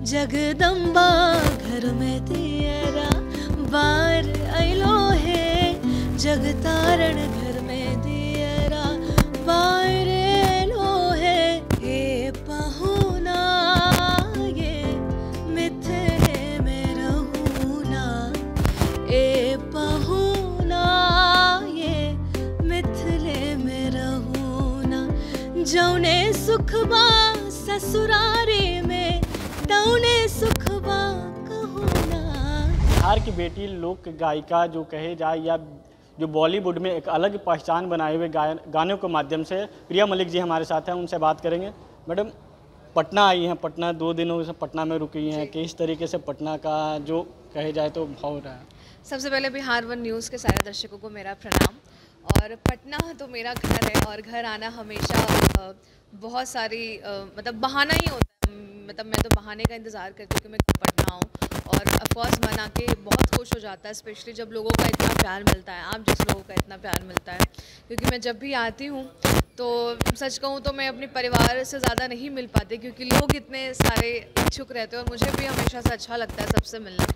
जगदम्बा घर में दियरा बार अइलो है, जगतारण घर में दियरा बार अइलो है। हे पहुना ये मिथिले में रहूना, ए पहुना ये मिथिले में रहूना। जौने सुखबा ससुरारी में तौने सुखबा कहूना। बिहार की बेटी लोक गायिका जो कहे जाए या जो बॉलीवुड में एक अलग पहचान बनाए हुए गानों के माध्यम से प्रिया मलिक जी हमारे साथ हैं, उनसे बात करेंगे। मैडम, पटना आई हैं, पटना 2 दिनों से पटना में रुकी हैं, किस तरीके से पटना का जो कहे जाए तो भाव रहा है? सबसे पहले बिहार वन न्यूज़ के सारे दर्शकों को मेरा प्रणाम। और पटना तो मेरा घर है और घर आना हमेशा बहुत सारी मतलब बहाना ही होता है। मतलब मैं तो बहाने का इंतज़ार करती हूँ कि मैं कब पटना आऊँ, और ऑफकोर्स मन आके बहुत खुश हो जाता है, स्पेशली जब लोगों का इतना प्यार मिलता है, आप जैसे लोगों का इतना प्यार मिलता है। क्योंकि मैं जब भी आती हूँ तो सच कहूँ तो मैं अपने परिवार से ज़्यादा नहीं मिल पाती, क्योंकि लोग इतने सारे इच्छुक रहते हैं और मुझे भी हमेशा से अच्छा लगता है सबसे मिलना।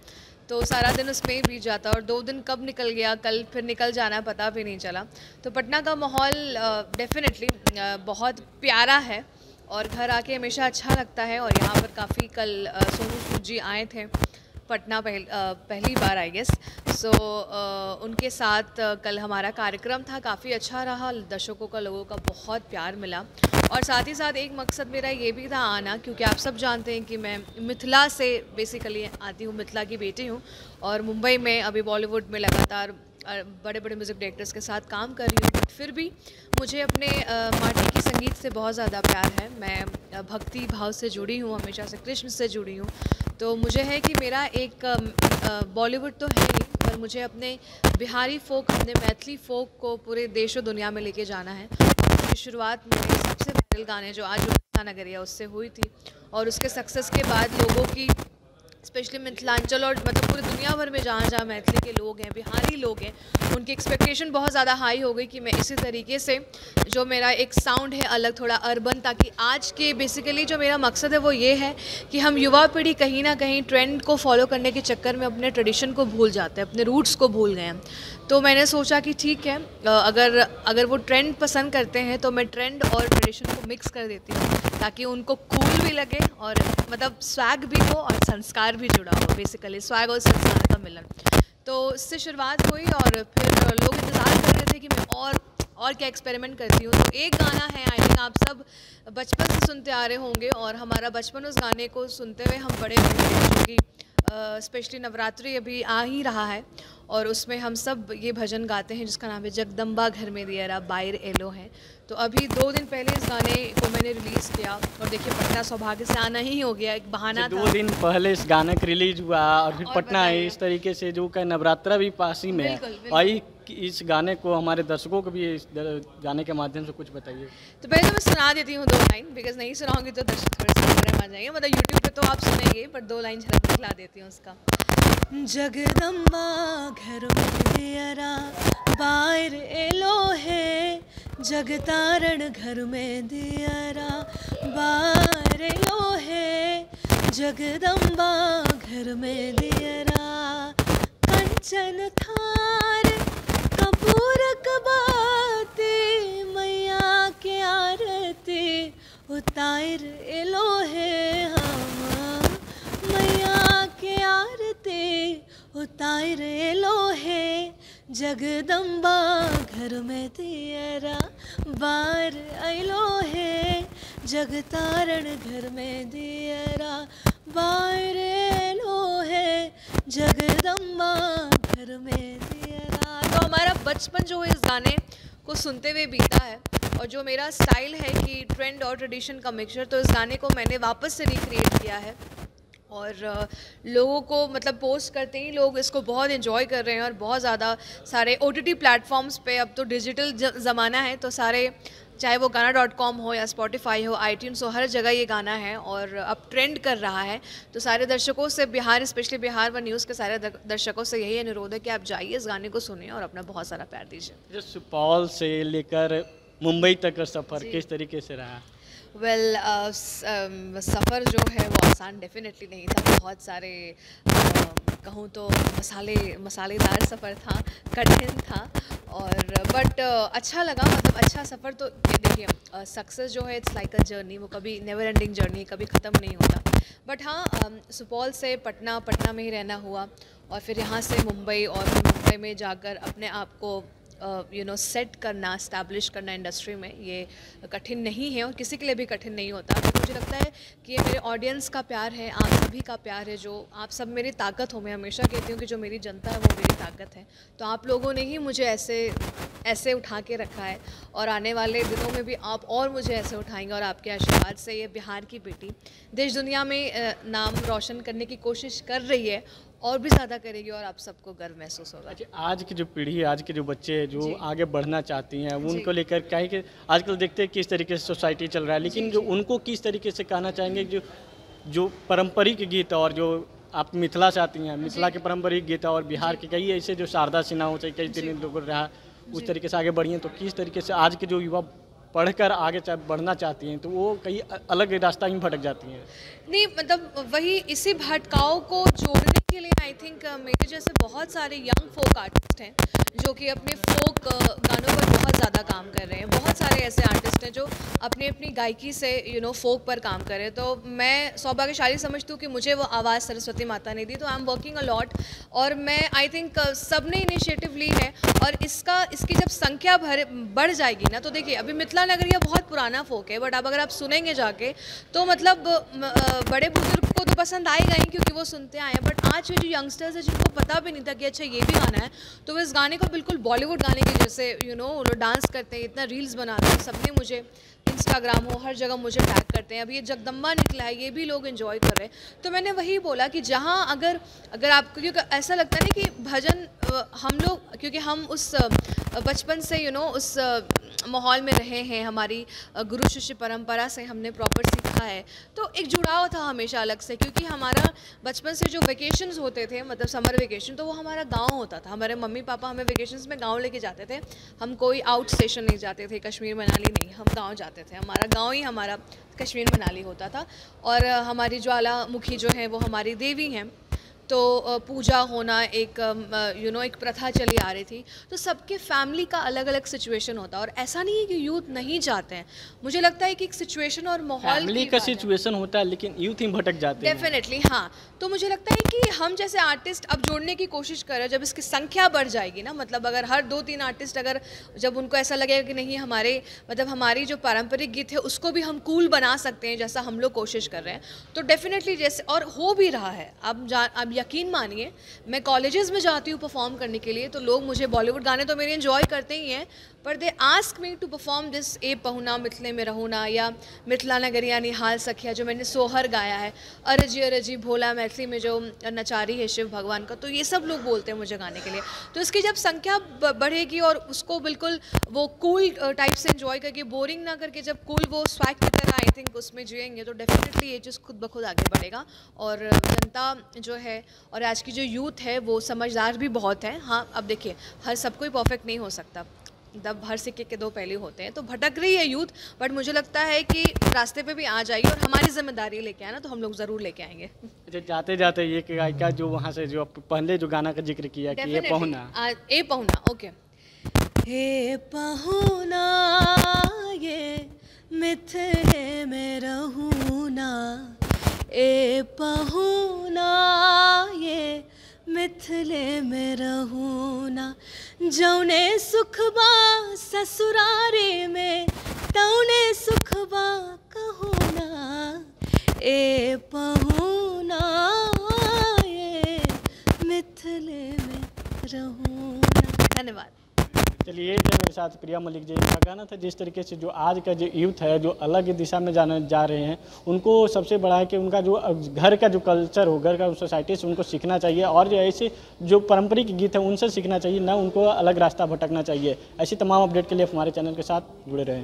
तो सारा दिन उसमें ही बीत जाता है और 2 दिन कब निकल गया, कल फिर निकल जाना पता भी नहीं चला। तो पटना का माहौल डेफिनेटली बहुत प्यारा है और घर आके हमेशा अच्छा लगता है। और यहाँ पर काफ़ी कल सोनू सूद जी आए थे पटना पहली बार आई गेस। सो उनके साथ कल हमारा कार्यक्रम था, काफ़ी अच्छा रहा, दर्शकों का लोगों का बहुत प्यार मिला। और साथ ही साथ एक मकसद मेरा ये भी था आना, क्योंकि आप सब जानते हैं कि मैं मिथिला से बेसिकली आती हूँ, मिथिला की बेटी हूँ। और मुंबई में अभी बॉलीवुड में लगातार बड़े बड़े म्यूज़िक डायरेक्टर्स के साथ काम कर रही हूँ, बट फिर भी मुझे अपने माटी की संगीत से बहुत ज़्यादा प्यार है। मैं भक्ति भाव से जुड़ी हूँ, हमेशा से कृष्ण से जुड़ी हूँ। तो मुझे है कि मेरा एक बॉलीवुड तो है ही, पर मुझे अपने बिहारी फोक, अपने मैथिली फोक को पूरे देश और दुनिया में लेके जाना है। और उसकी शुरुआत मेरे सबसे वायरल गाने जो आज नगरिया उससे हुई थी, और उसके सक्सेस के बाद लोगों की स्पेशली मिथिलांचल और मतलब पूरी दुनिया भर में जहाँ जहाँ मैथिली के लोग हैं, बिहारी लोग हैं, उनकी एक्सपेक्टेशन बहुत ज़्यादा हाई हो गई कि मैं इसी तरीके से जो मेरा एक साउंड है अलग, थोड़ा अर्बन, ताकि आज के बेसिकली जो मेरा मकसद है वो ये है कि हम युवा पीढ़ी कहीं ना कहीं ट्रेंड को फॉलो करने के चक्कर में अपने ट्रेडिशन को भूल जाते हैं, अपने रूट्स को भूल गए हैं। तो मैंने सोचा कि ठीक है, अगर वो ट्रेंड पसंद करते हैं तो मैं ट्रेंड और ट्रेडिशन को मिक्स कर देती हूँ, ताकि उनको कूल भी लगे और मतलब स्वैग भी हो और संस्कार भी जुड़ा हो, बेसिकली स्वैग और संस्कार का मिलन। तो इससे शुरुआत हुई और फिर लोग इंतज़ार कर रहे थे कि मैं और क्या एक्सपेरिमेंट करती हूँ। तो एक गाना है, आई थिंक आप सब बचपन से सुनते आ रहे होंगे, और हमारा बचपन उस गाने को सुनते हुए हम बड़े हुए हैं, क्योंकि स्पेशली नवरात्रि अभी आ ही रहा है और उसमें हम सब ये भजन गाते हैं जिसका नाम है जगदम्बा घर में दियरा बाहर एलो है। तो अभी 2 दिन पहले इस गाने को मैंने रिलीज़ किया और देखिए पटना सौभाग्य से आना ही हो गया, एक बहाना था। 2 दिन पहले इस गाने का रिलीज हुआ और फिर पटना आई, इस तरीके से जो कि नवरात्रा भी पास ही में है। आई इस गाने को हमारे दर्शकों को भी इस गाने के माध्यम से कुछ बताइए। तो पहले तो मैं सुना देती हूँ 2 लाइन, बिकॉज नहीं सुनाऊंगी तो दर्शक थोड़े से बुरे मान जाएंगे। मतलब यूट्यूब पे तो आप सुनेंगे, पर 2 लाइन झलक दिखला देती हूँ उसका। जगदम्बा घर में दियरा बाहर एलो है, जगतारण घर में दियरा बाहर एलो है। जगदम्बा घर में दियरा कंचन थार कपूर कबाते, मैया के आरती उतार एलो है। हम मैया के आरती उतार एलो है। जगदम्बा घर में दियरा बाहर अइलो है, जगतारण घर में दियरा बाहर एलो है। जगदम्बा घर में दियरा। तो हमारा बचपन जो है इस गाने को सुनते हुए बीता है, और जो मेरा स्टाइल है कि ट्रेंड और ट्रेडिशन का मिक्सचर, तो इस गाने को मैंने वापस से रिक्रिएट किया है। और लोगों को मतलब पोस्ट करते ही लोग इसको बहुत एंजॉय कर रहे हैं, और बहुत ज़्यादा सारे OTT प्लेटफॉर्म्स पे, अब तो डिजिटल ज़माना है, तो सारे चाहे वो गाना.com हो या स्पॉटिफाई हो, iTunes हो, हर जगह ये गाना है और अब ट्रेंड कर रहा है। तो सारे दर्शकों से, Bihar specially Bihar one news के सारे दर्शकों से यही अनुरोध है कि आप जाइए, इस गाने को सुनिए और अपना बहुत सारा प्यार दीजिए। सुपौल से लेकर मुंबई तक का सफ़र किस तरीके से रहा? वेल सफ़र जो है वो आसान डेफिनेटली नहीं था। बहुत सारे कहूँ तो मसालेदार सफ़र था, कठिन था, और बट अच्छा लगा। मतलब अच्छा सफ़र तो ये देखिए, सक्सेस जो है इट्स लाइक अ जर्नी, वो कभी नेवर एंडिंग जर्नी, कभी ख़त्म नहीं होता। बट हाँ, सुपौल से पटना में ही रहना हुआ, और फिर यहाँ से मुंबई, और फिर मुंबई में जाकर अपने आप को सेट करना, इस्टेब्लिश करना इंडस्ट्री में, ये कठिन नहीं है और किसी के लिए भी कठिन नहीं होता। बट मुझे लगता है कि ये मेरे ऑडियंस का प्यार है, आप सभी का प्यार है, जो आप सब मेरी ताकत हो। मैं हमेशा कहती हूँ कि जो मेरी जनता है वो मेरी ताकत है। तो आप लोगों ने ही मुझे ऐसे उठा के रखा है, और आने वाले दिनों में भी आप और मुझे ऐसे उठाएंगे, और आपके आशीर्वाद से ये बिहार की बेटी देश दुनिया में नाम रोशन करने की कोशिश कर रही है, और भी ज़्यादा करेगी, और आप सबको गर्व महसूस होगा। अच्छा, आज की जो पीढ़ी है, आज के जो बच्चे जो आगे बढ़ना चाहती हैं, उनको लेकर क्या है कि आजकल देखते हैं किस तरीके से सोसाइटी चल रहा है, लेकिन जो उनको किस तरीके से कहना चाहेंगे, जो पारंपरिक गीत और जो आप मिथिला से आती हैं, मिथिला के पारंपरिक गीत और बिहार के कई ऐसे जो शारदा सिन्हा हो, चाहे कई दिन लोग रहा, उस तरीके से आगे बढ़ी हैं, तो किस तरीके से आज के जो युवा पढ़कर आगे बढ़ना चाहती हैं, तो वो कई अलग रास्ता ही भटक जाती हैं? नहीं, मतलब वही इसी भटकाव को जोड़ने के लिए आई थिंक मेरे जैसे बहुत सारे यंग फोक आर्टिस्ट हैं जो कि अपने फोक गानों पर बहुत ज़्यादा काम कर रहे हैं। बहुत सारे ऐसे आर्टिस्ट हैं जो अपनी गायकी से फोक पर काम कर रहे हैं। तो मैं सौभाग्यशाली समझती हूँ कि मुझे वो आवाज़ सरस्वती माता ने दी, तो I am working a lot, और मैं आई थिंक सब ने इनिशिएटिव ली है, और इसकी जब संख्या बढ़ जाएगी ना, तो देखिए अभी मिथिला नगरिया बहुत पुराना फोक है, बट अब अगर आप सुनेंगे जाके तो मतलब बड़े बुजुर्ग को तो पसंद आएगा ही, क्योंकि वो सुनते आए हैं। बट आज के जो यंगस्टर्स हैं जिनको पता भी नहीं था कि अच्छा ये भी गाना है, तो वो इस गाने को बिल्कुल बॉलीवुड गाने के जैसे वो डांस करते हैं, इतना रील्स बनाते हैं, सबने मुझे इंस्टाग्राम हो हर जगह मुझे टैग करते हैं। अभी ये जगदम्बा निकला है, ये भी लोग एंजॉय कर रहे हैं। तो मैंने वही बोला कि जहाँ अगर आपको, क्योंकि ऐसा लगता है ना कि भजन हम लोग, क्योंकि हम उस बचपन से उस माहौल में रहे हैं, हमारी गुरु शिष्य परंपरा से हमने प्रॉपर सीखा है, तो एक जुड़ाव था हमेशा अलग से। क्योंकि हमारा बचपन से जो वेकेशंस होते थे, मतलब समर वेकेशन, तो वो हमारा गांव होता था। हमारे मम्मी पापा हमें वेकेशंस में गांव लेके जाते थे। हम कोई आउट स्टेशन नहीं जाते थे, कश्मीर मनाली नहीं, हम गाँव जाते थे। हमारा गाँव ही हमारा कश्मीर मनाली होता था। और हमारी ज्वालामुखी जो है वो हमारी देवी हैं, तो पूजा होना एक एक प्रथा चली आ रही थी। तो सबके फैमिली का अलग अलग सिचुएशन होता है, और ऐसा नहीं है कि यूथ नहीं जाते हैं। मुझे लगता है कि एक सिचुएशन और माहौल फैमिली का सिचुएशन होता है, लेकिन यूथ ही भटक जाते हैं। डेफिनेटली हाँ। तो मुझे लगता है कि हम जैसे आर्टिस्ट अब जोड़ने की कोशिश कर रहे हैं। जब इसकी संख्या बढ़ जाएगी ना, मतलब अगर हर 2-3 आर्टिस्ट, अगर जब उनको ऐसा लगेगा कि नहीं हमारी जो पारंपरिक गीत है उसको भी हम कूल बना सकते हैं, जैसा हम लोग कोशिश कर रहे हैं, तो डेफिनेटली जैसे, और हो भी रहा है। अब यकीन मानिए, मैं कॉलेजेस में जाती हूँ परफॉर्म करने के लिए, तो लोग मुझे, बॉलीवुड गाने तो मेरे एंजॉय करते ही हैं, पर they ask me to perform this ए पहुना मिथिले में रहूना, या मिथिला नगरिया निहाल सखिया, जो मैंने सोहर गाया है, अरजी भोला मैथिली में जो नचारी है शिव भगवान का, तो ये सब लोग बोलते हैं मुझे गाने के लिए। तो इसकी जब संख्या बढ़ेगी, और उसको बिल्कुल वो कूल टाइप से एंजॉय करके, बोरिंग ना करके, जब कूल वो स्वैग की तरह आई थिंक उसमें जिएंगे, तो डेफिनेटली ये चीज़ खुद ब खुद आगे बढ़ेगा। और जनता जो है, और आज की जो यूथ है, वो समझदार भी बहुत है। हाँ, अब देखिए, हर सब कोई परफेक्ट नहीं हो सकता, तब हर सिक्के के 2 पहलू होते हैं। तो भटक रही है यूथ, बट मुझे लगता है कि रास्ते पे भी आ जाएगी, और हमारी जिम्मेदारी लेके आना, तो हम लोग ज़रूर लेके आएंगे। जाते जाते ये गायिका जो वहाँ से जो पहले जो गाना का जिक्र किया कि ये पहुना, ए पहुना, ओके। हे पहुना ये मिथिले में रहूना, ए पहुना ये मिथिले में रहूना, जौने सुखबा ससुरारी में तौने सुखबा कहूना, ए पहुना ये मिथिले में रहूना। धन्यवाद। चलिए, ये थे मेरे साथ प्रिया मलिक जी। इनका कहना था जिस तरीके से जो आज का जो यूथ है, जो अलग दिशा में जा रहे हैं, उनको सबसे बड़ा है कि उनका जो घर का जो कल्चर हो, घर का सोसाइटी से उनको सीखना चाहिए, और जो ऐसे जो पारंपरिक गीत है उनसे सीखना चाहिए, ना उनको अलग रास्ता भटकना चाहिए। ऐसी तमाम अपडेट के लिए हमारे चैनल के साथ जुड़े रहें।